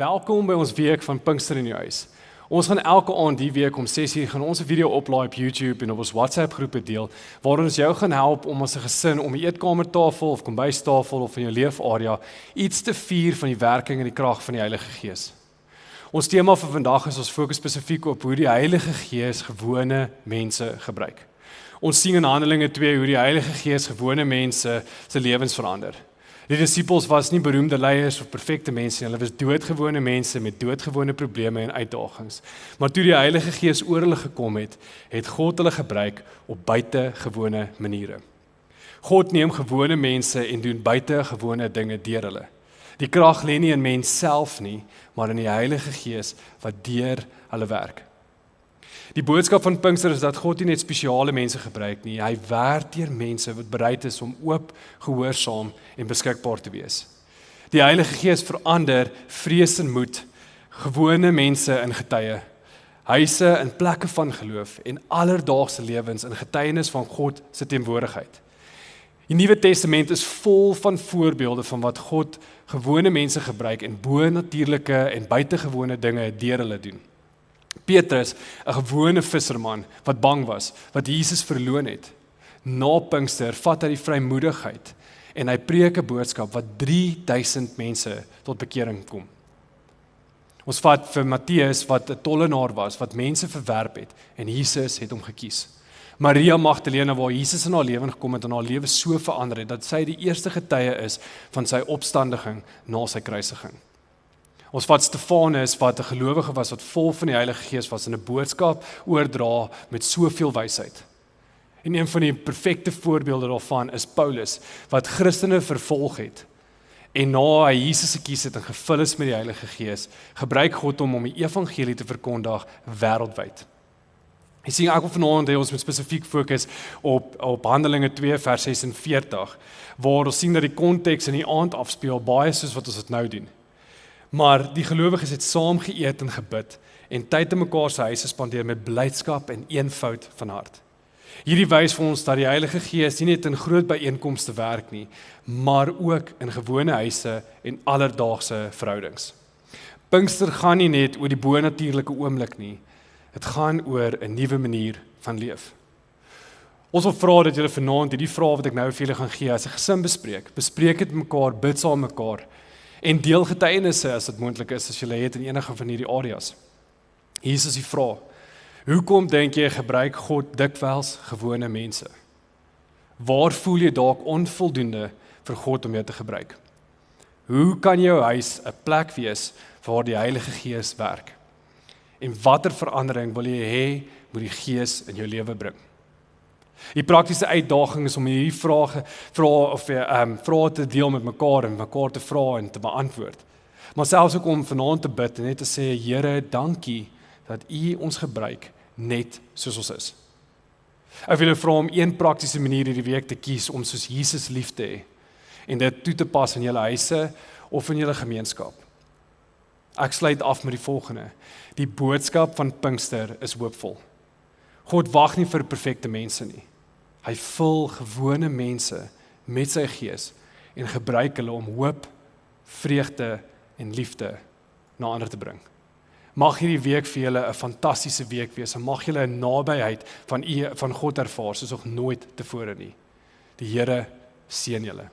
Welkom by ons week van Pinkster in jou huis. Ons gaan elke aand die week om 6:00 gaan ons 'n video oplaai op YouTube en op ons WhatsApp groepe deel, waarin ons jou gaan help om as 'n gesin om die eetkamertafel of kombuistafel of in jou leefarea iets te vier van die werking en die krag van die Heilige Gees. Ons tema vir vandag is ons fokus spesifiek op hoe die Heilige Gees gewone mense gebruik. Ons sien in Handelinge 2 hoe die Heilige Gees gewone mense se lewens verander. Die disippels was nie beroemde leiers of perfekte mense nie, hulle was doodgewone mense met doodgewone probleme en uitdagings. Maar toe die Heilige Gees oor hulle gekom het, het God hulle gebruik op buitengewone maniere. God neem gewone mense en doen buitengewone dinge deur hulle. Die krag lê nie in mens self nie, maar in die Heilige Gees wat deur hulle werk. Die boodskap van Pinkster is dat God nie net spesiale mense gebruik nie, hy werk deur mense wat bereid is om oop, gehoorsaam en beskikbaar te wees. Die Heilige Gees verander vrees en moed, gewone mense in getuie, huise in plekke van geloof en alledaagse lewens in getuienis van God se teenwoordigheid. Die Nuwe Testament is vol van voorbeelde van wat God gewone mense gebruik en bo-natuurlike en buitengewone dinge deur hulle doen. Petrus, 'n gewone visserman wat bang was, wat Jesus verloon het. Na Pinkster vat hy die vrymoedigheid en hy preek 'n boodskap wat 3000 mense tot bekering kom. Ons vat vir Matteus wat 'n tollenaar was, wat mense verwerp het en Jesus het hom gekies. Maria Magdalena, waar Jesus in haar lewe gekom het en haar lewe so verander het, dat sy die eerste getuie is van sy opstandiging na sy kruisiging. Ons vat Stefanus, wat 'n gelowige was, wat vol van die Heilige Gees was en 'n boodskap oordra met soveel wysheid. En een van die perfekte voorbeelde daarvan is Paulus, wat Christene vervolg het. En na hy Jesus gekies het en gevul is met die Heilige Gees, gebruik God hom om die evangelie te verkondig wêreldwyd. Ek sien ek wil vanaand hê ons moet spesifiek fokus op Handelinge 2 vers 46, waar ons sien dat die konteks in die aand afspeel baie soos wat ons dit nou doen. Maar die gelowiges het saam geëet en gebid en tyd in mekaar se huise spandeer met blydskap en eenvoud van hart. Hierdie wys vir ons dat die Heilige Gees nie net in groot byeenkomste werk nie, maar ook in gewone huise en alledaagse verhoudings. Pinkster gaan nie net oor die bo-natuurlike oomblik nie, dit gaan oor 'n nuwe manier van leef. Ons wil vra dat julle vanaand hierdie vrae wat ek nou vir julle gaan gee as 'n gesin bespreek dit met mekaar, bid saam met mekaar, en deel getuienisse as dit moontlik is, as jy het in enige van hierdie areas. Hier is die vraag: hoekom dink jy gebruik God dikwels gewone mense? Waar voel jy dalk onvoldoende vir God om jou te gebruik? Hoe kan jou huis 'n plek wees waar die Heilige Gees werk? En watter verandering wil jy hê moet die Gees in jou lewe bring? Die praktiese uitdaging is om hierdie vrae te deel met mekaar en mekaar te vra en te beantwoord. Maar selfs ook om vanaand te bid en net te sê, Here, dankie dat U ons gebruik net soos ons is. Ek wil vra om een praktiese manier hierdie week te kies om soos Jesus lief te hê en dit toe te pas in julle huise of in julle gemeenskap. Ek sluit af met die volgende. Die boodskap van Pinkster is hoopvol. God wag nie vir perfekte mense nie. Hy vul gewone mense met sy Gees en gebruik hulle om hoop, vreugde en liefde na ander te bring. Mag hierdie week vir julle 'n fantastiese week wees en mag julle 'n nabyheid van God ervaar soos nog nooit tevore nie. Die Here seën julle.